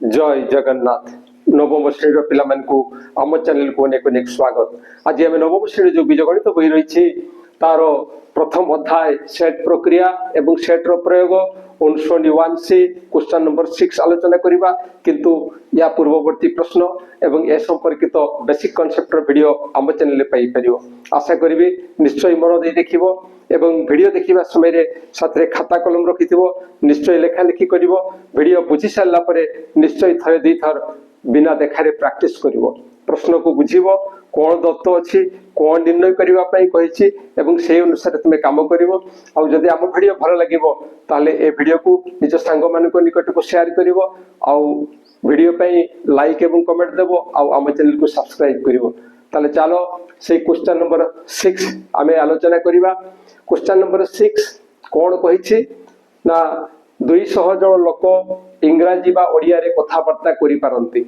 जय जगन्नाथ नवम श्रेणी पिला आम चैनल को अनेक अनेक स्वागत। आज आम नवम श्रेणी जो बीजगणित बही रही तार प्रथम अध्याय सेट प्रक्रिया एवं सेट्र प्रयोग अनुसंधान 1 से क्वेश्चन नंबर 6 आलोचना करवा किंतु या पूर्ववर्ती प्रश्न एवं ए संपर्कित बेसिक कॉन्सेप्ट वीडियो आम चैनल पाई परियो। आशा करी निश्चय मन दे देखिबो एवं वीडियो देखिबा समय साथ खाता कलम रखिथिबो निश्चय लेखा लेखी करिवो। वीडियो बुझी सारला परे निश्चय थरे दी थर बिना देखारे प्रैक्टिस करिवो। प्रश्न को बुझिबो कौन दत्त अछि कौन निर्णय करबा पई कहिछि एवं से अनुसार तुमे काम करिवो। आ जदि आम वीडियो भल लागिवो ताले ए वीडियो को निज सांग मान को निकट को शेयर करिवो आ वीडियो पई लाइक एवं कमेंट देबो आ आम चैनल को सब्सक्राइब करिवो। ताले चलो से क्वेश्चन नंबर 6 आमे आलोचना करिवा। क्वेश्चन नंबर 6 कौन कहिछि ना 200 जन लोक इंग्राजी बा ओडिया रे कथाबार्ता करि पारंती।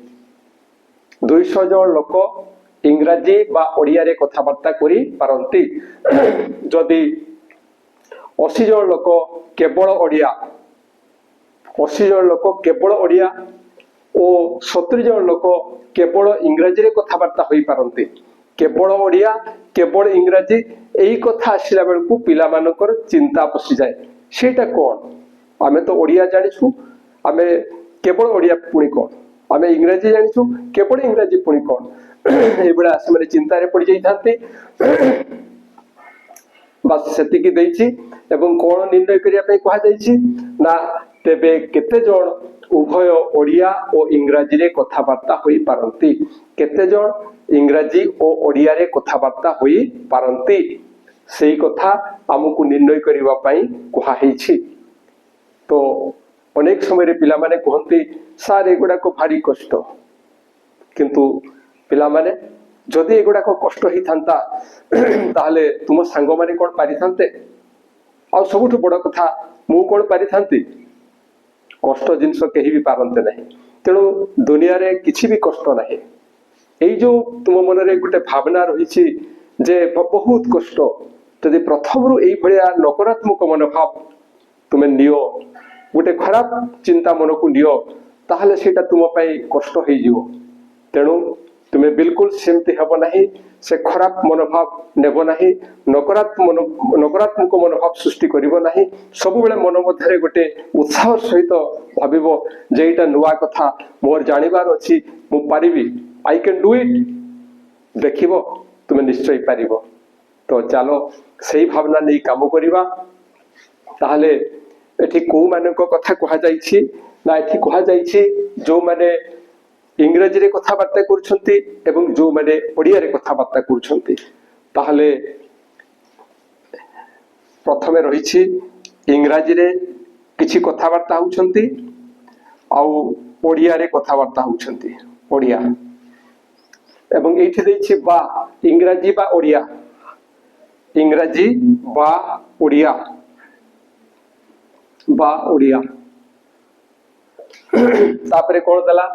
200 जन लोक इंग्राजी बा ओडिया रे कथाबार्ता करि पारंती। जदि 80 जन लोक केवल ओडिया 80 जन लोक केवल ओडिया और 70 जन लोक केवल इंग्राजी रे कथाबार्ता होई पारंती। केवल ओडिया केवल इंग्राजी एई कथा आसिला बेलकु पिला मानकर चिंता पसि जाए सेटा कोन। आमे तो ओडिया जानिछु आमे केवल ओडिया पुणी कोन आमे इंग्राजी जानिछु केवल इंग्राजी पुणी कोन ए बडा से माने चिंता रे पड़ी जाई थांती। बस सेति की देइछि एवं कोन निर्णय करिया पे कहा जाइछि ना तेबे केते जण उभय ओडिया और इंग्राजी रे कथाबार्ता होई पारंती। केते जण इंग्राजी और ओडिया रे कथाबार्ता होई पारंती सेही कथा हमकु निर्णय करिवा पई कहा हेछि। तो अनेक समय पिला माने कहती सार एगुड़ा को भारी कष्ट किंतु पिला माने जदि एगुड़ा को कष्ट ही थांता ताहले तुम सांग माने कोन पारि थांते आ सबुठ बड़ कथा मु कोन पारि थांती कष्ट जिंस केही भी पारंते नहीं। तेणु दुनिया रे किछि भी कष्ट नहीं। एई जो तुम मन रे गुटे भावना रहिछि जे बहुत कष्ट जदि प्रथम रु एई भलिया नकारात्मक मनोभाव तुमे नियो गोटे खराब चिंता मन को नियो ताहले सेटा तुम पाई कष्ट हो जिवो। तेणु तुम्हें बिल्कुल सेमती हेब नहीं से खराब मनोभाव नेब नहीं नकारात्मक मनोभाव सृष्टि करिवो नहीं। सब बेले मन मध्यरे गोटे उत्साह सहित भाबिबो जे एटा नुआ कथा मोर जानिबार अछि मु पारिबी आई कैन डू इट देखिबो तुमे निश्चय पारिबो। तो चलो सही भावना नहीं काम करिबा। ताहले एठी को मानक कथा कहा जाइछि ना एठी कहा जाइछि जो माने इंग्रजी रे कथाबार्ता करूछंती एवं जो माने ओडिया रे कथाबार्ता करूछंती। ताहले प्रथमे रहिछि इंग्रजी रे किछि कथाबार्ता होउछंती आ ओडिया रे कथाबार्ता होउछंती। ओडिया एवं एठी दैछि बा इंग्रजी बा ओडिया इंग्रजी बा ओडिया बा ओडिया तापरे कोन दला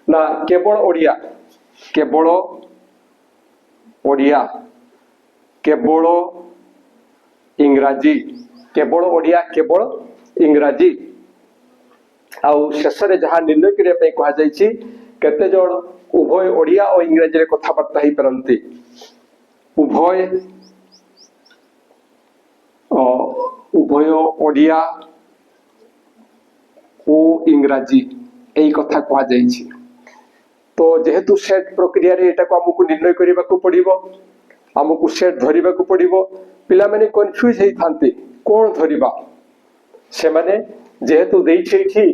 ना केवल ओडिया केवल ओडिया केवल इंग्राजी केवल ओडिया केवल इंग्राजी आउ शेष रे जहा निर्णय करिया पे कहा जाइछि केते जण उभय ओडिया और इंग्राजी रे कथाबार्ता ही परंती। उभय ओडिया ओ इंग्राजी एई कथा कहा जाइछि। तो जेहेतु सेट प्रक्रिया रे एटा को हमकु निर्णय करिबा को पड़िबो हमकु सेट धरिबा को पड़िबो। पिला माने कंफ्यूज हेई थांती कोन धरिबा से माने जेहेतु देइछि एठी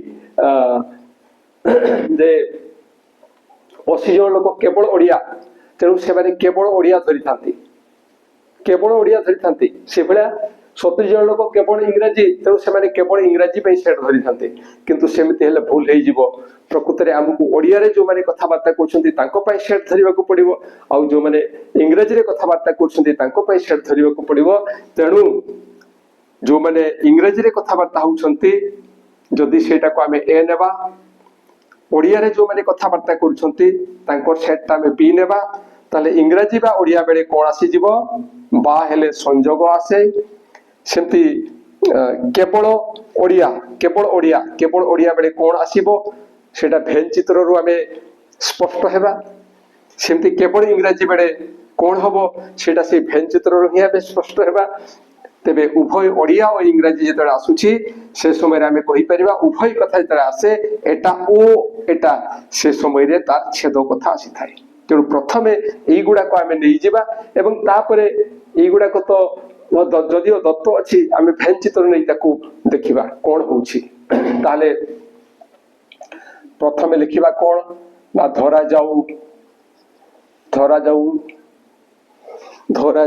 जे 80 जन लोक केवल ओडिया तेणु से माने केवल ओडिया धरि थांती केवल ओडिया धरि थांती से भला 70 जन लोक केवल इंग्राजी तेणु से माने केवल इंग्राजी पे सेट धरि थांते किंतु सेमिति हेले भूल हेई जिवो। प्रकृत रे हमकु ओडिया रे जो माने कथाबार्ता करछंती तांको पय सेट धरिबा को पड़िबो आ जो माने इंग्राजी रे कथाबार्ता करछंती तांको पय सेट धरिबा को पड़िबो। तेणु जो माने इंग्राजी रे कथाबार्ता होउछंती जदि सेटा को हमें ए नेबा ओडिया रे जो माने कथाबार्ता करछंती तांको सेट ता में बी नेबा ताले इंग्राजी बा ओडिया बेले कोन आसी जिवो बा हेले संयोग आसे सेमती केवल ओडिया बेले कोन आसीबो सेटा भेन चित्ररु आमे स्पष्ट हेबा सेमती केवल इंग्राजी बेले कौन हम सेटा से भेन चित्ररु ही आमे स्पष्ट हेबा तेबे उभय ओडिया और इंग्राजी जेतले आसुची से समय रे आमे कहि परिबा उभय कथा जेतले आसे एटा ओ एटा से समय रे तार छेद कथा आसी थाए तेणु प्रथमे एई गुडा को आमे नै जिबा एवं तापरे एई गुडा को तो जदिओ दत्त अछि आमे भेन चित्र नै ताकू देखिबा कोन होउची ताले प्रथमे लिखिबा कोन ना धरा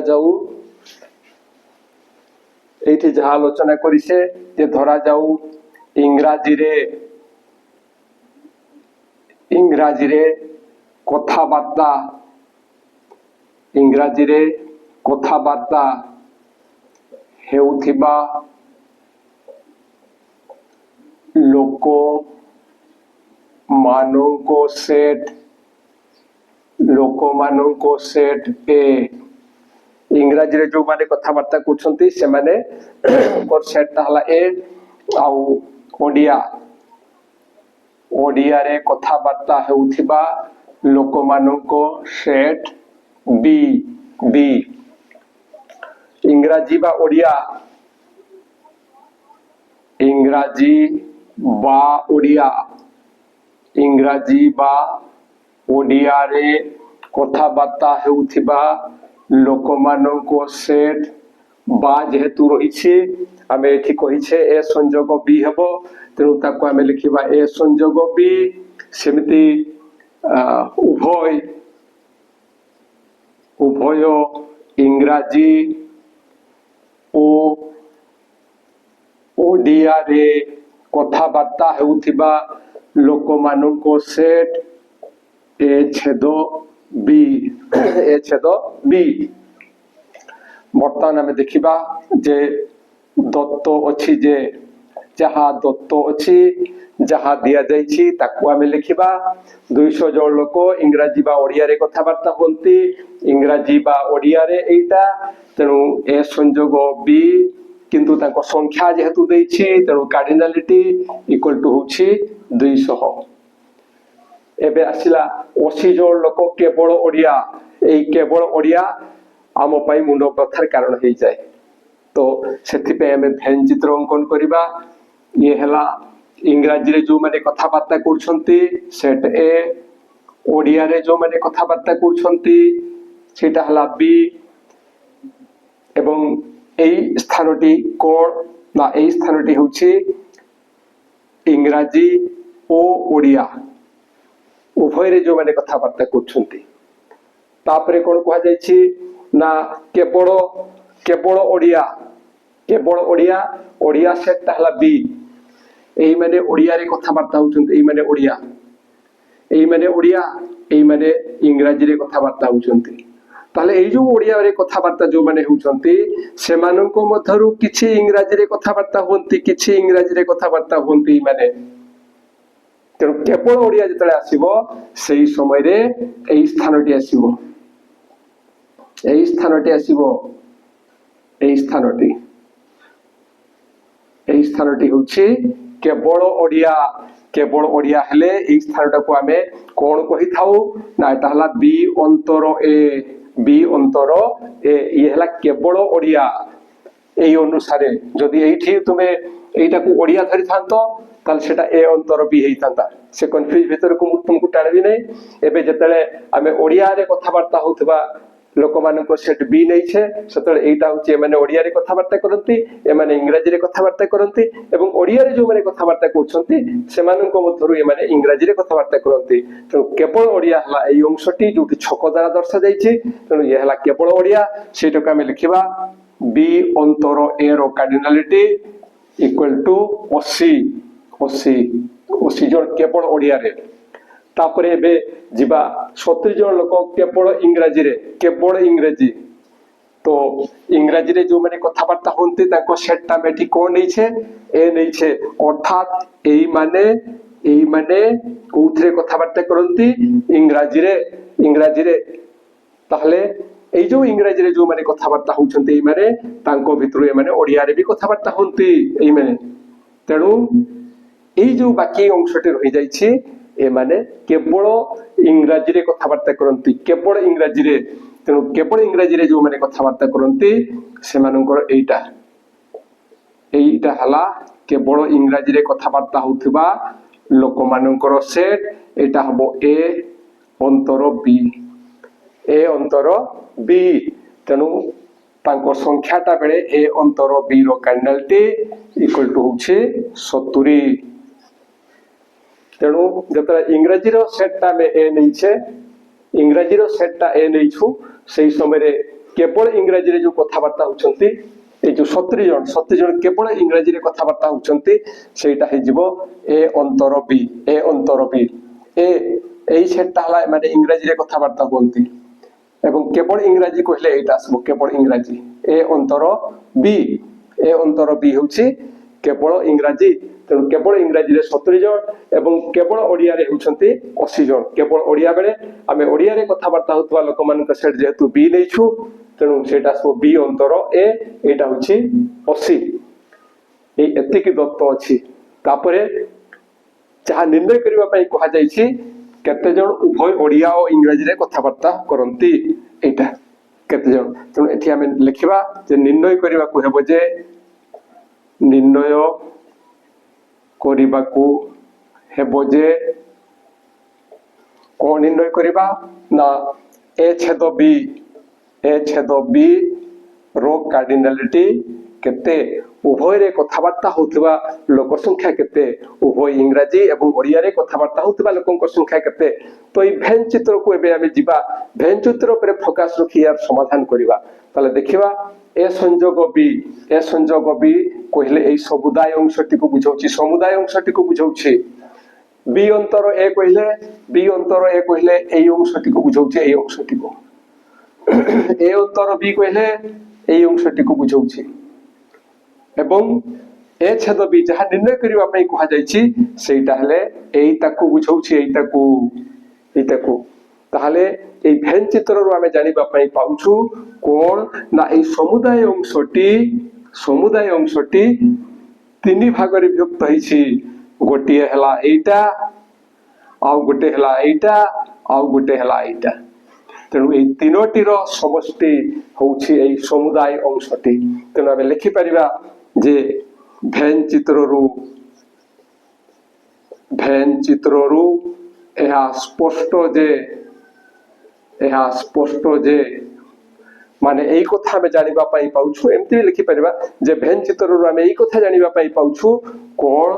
जाऊ एठी जहा आलोचना करिसे जे धरा जाऊ इंग्राजी रे कथाबार्ता हेउथिबा लोक माननको सेट ए इंग्राजी रे जो माने कथाबार्ता करछंती से माने कोर सेट हला ए आउ ओडिया रे कथाबार्ता हेउथिबा लोक मानको सेट बी इंग्राजी बा ओडिया रे कथाबार्ता हेउथिबा लोक मानको सेट बा जेहेतु रही आमे एठी कहिछे ए संयोग बी हेबो तेणु ताको आमे लिखिबा ए संयोग बी सेमिति उभय इंग्राजी ओ ओडिया रे कथाबार्ता हेउथिबा लोक मानको सेट ए छेद बी बर्तमान आमे देखिबा जे दत्त अछि जे जहा दत्त अछि जहा दिया जाइछि ताकू आमे लिखिबा 200 जण लोक इंग्राजी बा ओडिया रे कथाबार्ता होंती इंग्राजी बा ओडिया रे एटा तेणु ए संयोग बी किंतु ताको संख्या जेहेतु दैछि तेणु कार्डिनालिटी इक्वल टू होछि 200 एबे आसिला 80 जण लोक केवल ओडिया आम पाई मुंड व्यथार कारण हो जाए तो सेति पे हमें भेन चित्र अंकन करिबा ये हला इंग्राजी रे जो माने कथाबार्ता करछंती सेट ए ओडिया रे जो माने कथाबार्ता करछंती सेटा हला बी एवं एई स्थानटी कोन ना एई स्थानटी होछि इंग्राजी ओ ओडिया उभय रे जो माने कथाबार्ता करछंती तापरे कोन कहा जायछि ना केवल ओडिया सेट हला बी एई माने ओडिया रे कथाबार्ता होछंती एई माने इंग्राजी रे कथाबार्ता होछंती ताले एई जो ओडिया रे कथाबार्ता जो माने होछंती सेमानको मधरु किछि इंग्राजी रे कथाबार्ता होंती माने तेणु केवल ओडिया जेतले आसीबो सेई समय रे एई स्थानटी आसीबो एई स्थानटी होछि केवल ओडिया हेले एई स्थानटा को आमे कोन कहि थाउ ना एटा हला बी अंतर ए ये हला केवल ओडिया एई अनुसारे जदि एठी तुमे एटा को ओडिया धरि थांतो ताल सेटा ए अंतर बी हेई थांता से कन्फ्यूज भीतर को तुमको टाणबी नै एबे जतले आमे ओडिया रे कथाबार्ता होतबा लोक मानको सेट बी नै छे सतले एटा होचे माने ओडिया रे कथाबार्ता करंती ए माने इंग्रजी रे कथाबार्ता करंती एवं ओडिया रे जो माने कथाबार्ता करछंती से मानको मधरु ए माने इंग्रजी रे कथाबार्ता करंती तो केवल ओडिया हला एई अंशटी जोटी छक द्वारा दर्शा जायछि तनो ये हला केवल ओडिया सेटा को आमे लिखिबा बी अंतर ए रो कार्डिनालिटी इक्वल टू 80 जन केवल ओडिया रे तापरे एबे जिबा 70 जन लोक केवल इंग्रजी तो इंग्रजी रे जो माने कथाबार्ता होंते ताको सेटटा मेठी कोन नै छे ए नै छे अर्थात एई माने कोथरे कथाबार्ता करंती इंग्रजी रे ताहले एई जो इंग्रजी रे जो माने कथाबार्ता होउछंती एई माने तांको भितरु ए माने ओडिया रे भी कथाबार्ता होंती एई माने तेणु एई जो बाकी अंशटी रहि जाइछि ए माने केवल इंग्राजी रे कथबार्ता करती केवल इंग्राजी रे तेणु केवल इंग्राजी रे जो माने कथबार्ता करती से मानकर एईटा हला केवल इंग्राजी रे कथबार्ता होउथिबा लोक मानकर सेट एटा हबो ए अंतर बी तेणु तांको संख्याटा बेले ए अंतर बी रो कार्डिनालिटी इक्वल टू होउछे 70 तेणु जतरा इंग्राजी रो सेटटा में ए नैछे इंग्राजी रो सेटटा ए नैछु सेही समय रे केवल इंग्राजी रे जो कथबार्ता होउछंती ए जो 70 जन केवल इंग्राजी रे कथबार्ता होउछंती सेटा हे जिवो ए अंतर बी ए सेटटा हला माने इंग्राजी रे कथबार्ता होंती एवं केवल इंग्राजी कहले एटा आसबो केवल इंग्राजी ए अंतर बी होउछि केवल इंग्राजी तेणु केवल इंग्राजी रे 70 जन एवं केवल ओडिया रे होउछंती 80 जन केवल ओडिया बेले आमे ओडिया रे कथबार्ता होतबा लोक मानक सेट जेतु बी नैछु तेणु सेटा आसबो बी अंतर ए एटा होउछि 80 ए एतिकी दत्त अछि तापरे जहा निर्णय करिवा पई कहा जायछि केते जन उभय ओडिया और इंग्राजी रे कथबार्ता करंती एटा केते जन तेणु एठी आमे लिखिबा जे निर्णय करिवा को हेबो जे निर्णय करिबा को हेबो जे कोन निर्णय करिबा ना ए छेद बी रो कार्डिनालिटी केते उभय रे कथबार्ता होतबा लोक संख्या केते उभय इंग्राजी एवं ओडिया रे कथबार्ता होतबा लोकन संख्या केते तो ई भेन चित्र को एबे आमे जिबा भेन चित्र पर फोकस रखि यार समाधान करिबा ताले देखिबा ए संयोग बी कहले ए समुदाय अंशटी को बुझौछि समुदाय अंशटी को बुझौछि बी अंतर ए कहले ए अंशटी को बुझौछि ए अंशटी को ए अंतर बी कहले ए अंशटी को बुझौछि एवं ए छेद बी जहा निर्णय करिवा पई कहा जायछि सेटा हले एई ताकू बुझौछि एई ताकू ताहले एई भेन चित्र रो आमे जानिबा पई पाउछु कोन ना एई समुदाय अंशटी तीन भाग रे विभक्त होइछि गोटिए हला एटा आउ गोटे हला एटा आउ गोटे हला एटा तेणु एई तीनोटी रो समष्टि होउछि एई समुदाय अंशटी तेणु आमे लिखि परिबा जे भेन चित्ररु एहा स्पष्ट जे माने एई कथा में जानिबा पई पाउछु एमति लिखि परिबा जे भेन चित्ररु आमे एई कथा जानिबा पई पाउछु कोन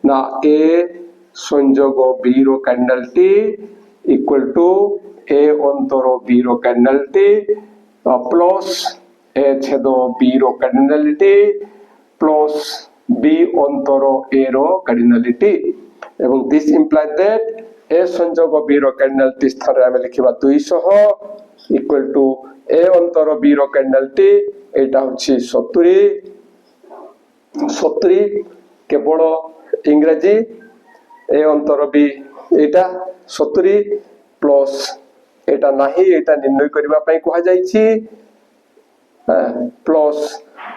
ना ए संयोग बी रो कार्डिनालिटी इक्वल टू ए अंतर बी रो कार्डिनालिटी प्लस ए छेद बी रो कार्डिनालिटी प्लस बी अंतर ए रो कार्डिनालिटी एवं दिस इंप्लाइज दैट ए संयोग बी रो कार्डिनालिटी स्थान रे आमे लिखिबा 200 इक्वल टू ए अंतर बी रो कार्डिनालिटी एटा होछि 70 केवल इंग्रजी ए अंतर बी एटा 70 प्लस एटा नाही एटा निर्णय करिबा पई कहा जायछि प्लस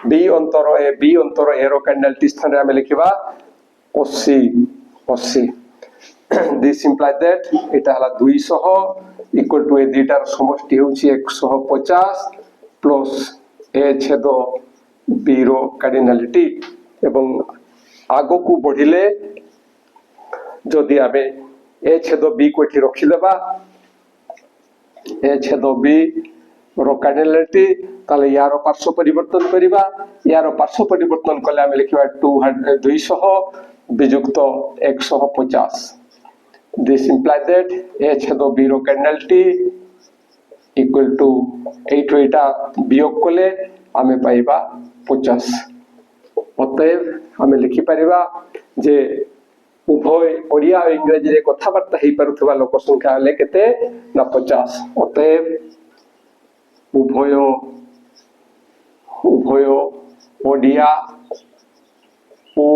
बी अंतर ए रो कार्डिनालिटी स्थान रे आमे लिखिबा 80 दिस इंप्लाइज दैट एटा हला 200 इक्वल टू ए दुईटार समष्टि होउछि 150 प्लस ए छेद बी रो कार्डिनालिटी एवं आगो को बढ़िले जदि आमे ए छेद बी को एठी रखि देबा ए छेद बी रो कार्डिनालिटी ताले यारो पार्श्व परिवर्तन करिबा यारो पार्श्व परिवर्तन कले आमे लिखिबा 200 विजुक्त 150 दिस इंप्लाइज दैट ए छेद बी रो कार्डिनालिटी इक्वल टू एटा वियोग कले आमे पाइबा 50 अतएव आमे लिखि परिबा जे उभय ओडिया और इंग्रजी रे कथाबार्ता हेई पारुथबा लोक संख्या हले केते ना 50 अतएव उभय ओडिया ओ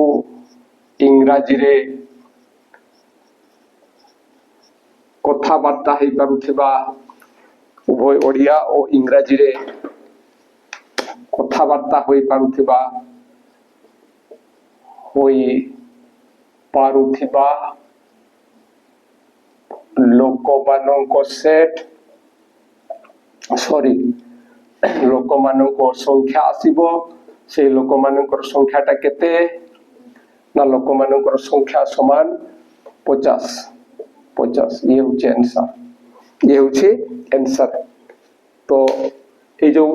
इंग्रजी रे कथाबार्ता हेई पारुथबा उभय ओडिया और इंग्रजी रे कथाबार्ता होई पारुथबा ଲୋକମାନଙ୍କ ସେଟ୍ ସରି ଲୋକମାନଙ୍କ ସଂଖ୍ୟା ଆସିବ। ସେଇ ଲୋକମାନଙ୍କର ସଂଖ୍ୟାଟା କେତେ ନା ଲୋକମାନଙ୍କର ସଂଖ୍ୟା ସମାନ 50 50 ଇଏ ହଉଛି ଆନ୍ସର। ଇଏ ହଉଛି ଆନ୍ସର। ତ এই ଯୋଉ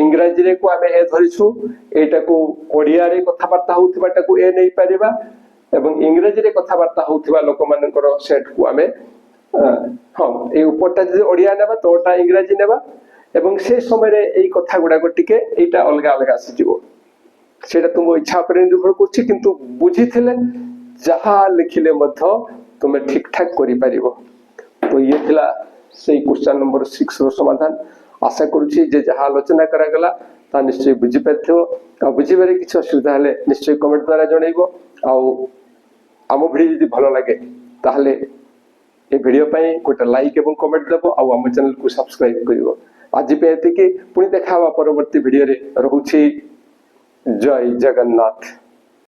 ଇଂରାଜୀରେ କୁ ଆମେ ଏ ଧରିଛୁ ଏଇଟାକୁ ଓଡ଼ିଆରେ କଥାବାର୍ତ୍ତା ହଉଥିବାଟାକୁ ଏ ନେଇ ପାରିବା ଏବଂ ଇଂରାଜୀରେ କଥାବାର୍ତ୍ତା ହଉଥିବା ଲୋକମାନଙ୍କର ସେଟ୍କୁ ଆମେ ହଁ এই ଉପରଟା ଯଦି ଓଡ଼ିଆ ନେବା ତଳଟା ଇଂରାଜୀ ନେବା ଏବଂ ସେ ସମୟରେ ଏଇ କଥା ଗୁଡାକ ଟିକେ ଏଇଟା ଅଲଗା ଅଲଗା ଆସିଯିବ। সেটা ତୁମ ଇଚ୍ଛା ଉପରେ ନିର୍ଭର କରୁଛି କିନ୍ତୁ ବୁଝିଥିଲେ ଯାହା ଲେଖିଲେ ମଧ୍ୟ ତୁମେ ଠିକ ଠାକ କରିପାରିବ। ତ ଇଏ ଥିଲା ସେଇ କ୍ୱେଶ୍ଚନ ନମ୍ବର 6 ର ସମାଧାନ। ଆଶା କରୁଛି ଯେ ଯାହା ଆଲୋଚନା କରାଗଲା ତାହା ନିଶ୍ଚୟ ବୁଝିପାରିଥିବ। ଆଉ ବୁଝିବାରେ କିଛି ଅସୁବିଧା ହେଲେ ନିଶ୍ଚୟ କମେଣ୍ଟ ଦ୍ୱାରା ଜଣାଇବ। ଆଉ ଆମ ଭିଡ଼ିଓ ଯଦି ଭଲ ଲାଗେ ତାହେଲେ ଏ ଭିଡ଼ିଓ ପାଇଁ ଗୋଟେ ଲାଇକ୍ ଏବଂ କମେଣ୍ଟ ଦେବ ଆଉ ଆମ ଚ୍ୟାନେଲକୁ ସବସ୍କ୍ରାଇବ କରିବ। ଆଜି ପାଇଁ ଏତିକି, ପୁଣି ଦେଖା ହେବା ପରବର୍ତ୍ତୀ ଭିଡ଼ିଓରେ। ରହୁଛି। ଜୟ ଜଗନ୍ନାଥ।